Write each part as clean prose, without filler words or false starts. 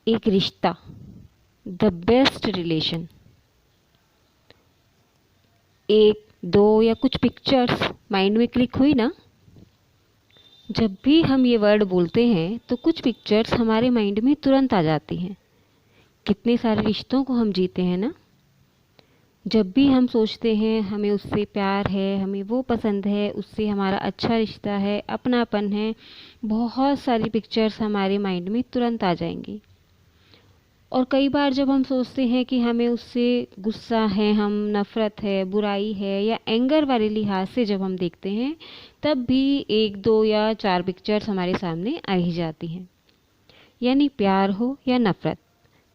एक रिश्ता, the best relation, एक दो या कुछ पिक्चर्स माइंड में क्लिक हुई ना। जब भी हम ये वर्ड बोलते हैं तो कुछ पिक्चर्स हमारे माइंड में तुरंत आ जाती हैं। कितने सारे रिश्तों को हम जीते हैं ना। जब भी हम सोचते हैं हमें उससे प्यार है, हमें वो पसंद है, उससे हमारा अच्छा रिश्ता है, अपनापन है, बहुत सारी पिक्चर्स हमारे माइंड में तुरंत आ जाएंगी। और कई बार जब हम सोचते हैं कि हमें उससे गुस्सा है, हम नफ़रत है, बुराई है या एंगर वाले लिहाज से जब हम देखते हैं, तब भी एक दो या चार पिक्चर्स हमारे सामने आ ही जाती हैं। यानी प्यार हो या नफ़रत,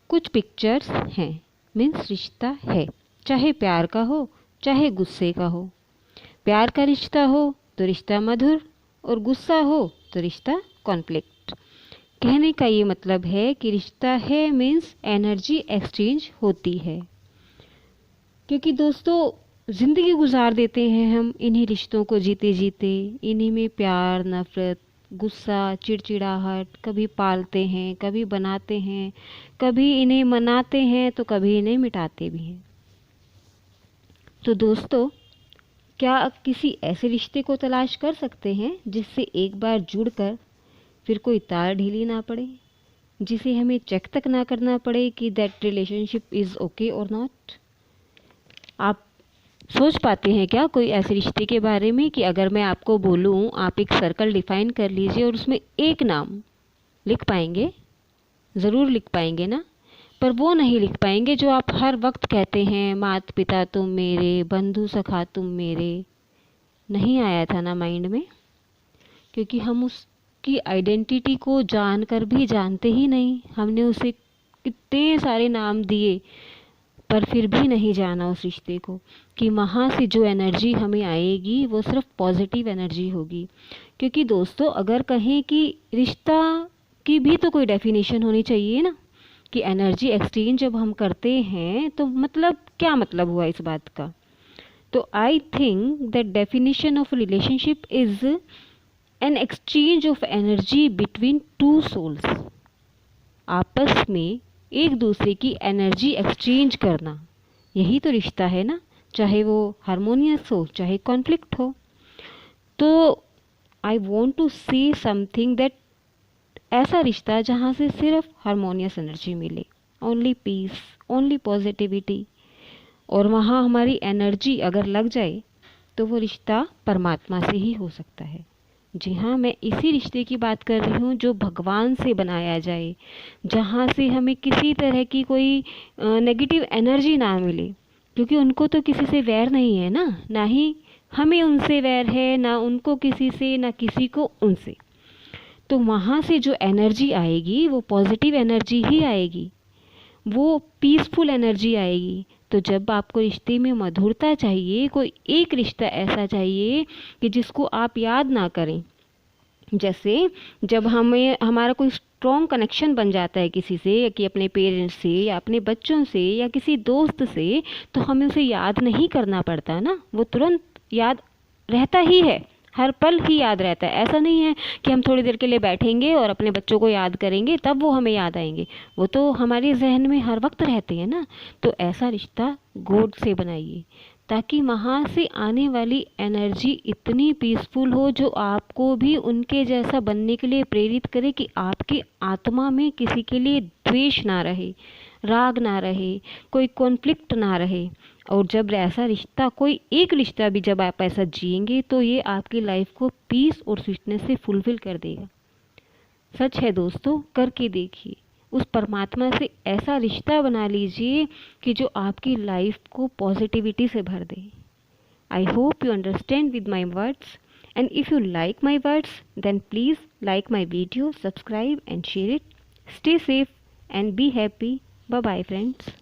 कुछ पिक्चर्स हैं, मीन्स रिश्ता है। चाहे प्यार का हो, चाहे गुस्से का हो। प्यार का रिश्ता हो तो रिश्ता मधुर, और गुस्सा हो तो रिश्ता कॉन्फ्लिक्ट। कहने का ये मतलब है कि रिश्ता है मीन्स एनर्जी एक्सचेंज होती है। क्योंकि दोस्तों, ज़िंदगी गुजार देते हैं हम इन्हीं रिश्तों को जीते जीते, इन्हीं में प्यार, नफ़रत, गुस्सा, चिड़चिड़ाहट कभी पालते हैं, कभी बनाते हैं, कभी इन्हें मनाते हैं तो कभी इन्हें मिटाते भी हैं। तो दोस्तों, क्या आप किसी ऐसे रिश्ते को तलाश कर सकते हैं जिससे एक बार जुड़कर फिर कोई तार ढीली ना पड़े, जिसे हमें चेक तक ना करना पड़े कि दैट रिलेशनशिप इज़ ओके और नॉट? आप सोच पाते हैं क्या कोई ऐसे रिश्ते के बारे में कि अगर मैं आपको बोलूं, आप एक सर्कल डिफाइन कर लीजिए और उसमें एक नाम लिख पाएंगे? ज़रूर लिख पाएंगे ना। पर वो नहीं लिख पाएंगे जो आप हर वक्त कहते हैं, माता पिता तुम मेरे, बंधु सखा तुम मेरे। नहीं आया था ना माइंड में? क्योंकि हम उसकी आइडेंटिटी को जानकर भी जानते ही नहीं। हमने उसे कितने सारे नाम दिए पर फिर भी नहीं जाना उस रिश्ते को, कि वहाँ से जो एनर्जी हमें आएगी वो सिर्फ पॉजिटिव एनर्जी होगी। क्योंकि दोस्तों, अगर कहें कि रिश्ता की भी तो कोई डेफिनेशन होनी चाहिए ना, कि एनर्जी एक्सचेंज जब हम करते हैं तो मतलब क्या मतलब हुआ इस बात का? तो I think that definition of relationship is an exchange of energy between two souls. आपस में एक दूसरे की एनर्जी एक्सचेंज करना, यही तो रिश्ता है ना। चाहे वो हारमोनियस हो, चाहे कॉन्फ्लिक्ट हो। तो I want to say something that ऐसा रिश्ता जहाँ से सिर्फ हारमोनियस एनर्जी मिले, ओनली पीस, ओनली पॉजिटिविटी। और वहाँ हमारी एनर्जी अगर लग जाए तो वो रिश्ता परमात्मा से ही हो सकता है। जी हाँ, मैं इसी रिश्ते की बात कर रही हूँ जो भगवान से बनाया जाए, जहाँ से हमें किसी तरह की कोई नेगेटिव एनर्जी ना मिले। क्योंकि उनको तो किसी से वैर नहीं है ना, ना ही हमें उनसे वैर है, ना उनको किसी से, ना किसी को उनसे। तो वहाँ से जो एनर्जी आएगी वो पॉजिटिव एनर्जी ही आएगी, वो पीसफुल एनर्जी आएगी। तो जब आपको रिश्ते में मधुरता चाहिए, कोई एक रिश्ता ऐसा चाहिए कि जिसको आप याद ना करें। जैसे जब हमें हमारा कोई स्ट्रॉन्ग कनेक्शन बन जाता है किसी से, या कि अपने पेरेंट्स से या अपने बच्चों से या किसी दोस्त से, तो हमें उसे याद नहीं करना पड़ता ना, वो तुरंत याद रहता ही है, हर पल ही याद रहता है। ऐसा नहीं है कि हम थोड़ी देर के लिए बैठेंगे और अपने बच्चों को याद करेंगे तब वो हमें याद आएंगे, वो तो हमारे जहन में हर वक्त रहते हैं ना। तो ऐसा रिश्ता गॉड से बनाइए, ताकि वहाँ से आने वाली एनर्जी इतनी पीसफुल हो जो आपको भी उनके जैसा बनने के लिए प्रेरित करे, कि आपकी आत्मा में किसी के लिए द्वेष ना रहे, राग ना रहे, कोई कॉन्फ्लिक्ट ना रहे। और जब ऐसा रिश्ता, कोई एक रिश्ता भी जब आप ऐसा जिएंगे तो ये आपकी लाइफ को पीस और स्वीटनेस से फुलफिल कर देगा। सच है दोस्तों, करके देखिए। उस परमात्मा से ऐसा रिश्ता बना लीजिए कि जो आपकी लाइफ को पॉजिटिविटी से भर दे। I hope you understand with my words, and if you like my words then please like my video, subscribe and share it. Stay safe and be happy. Bye bye friends.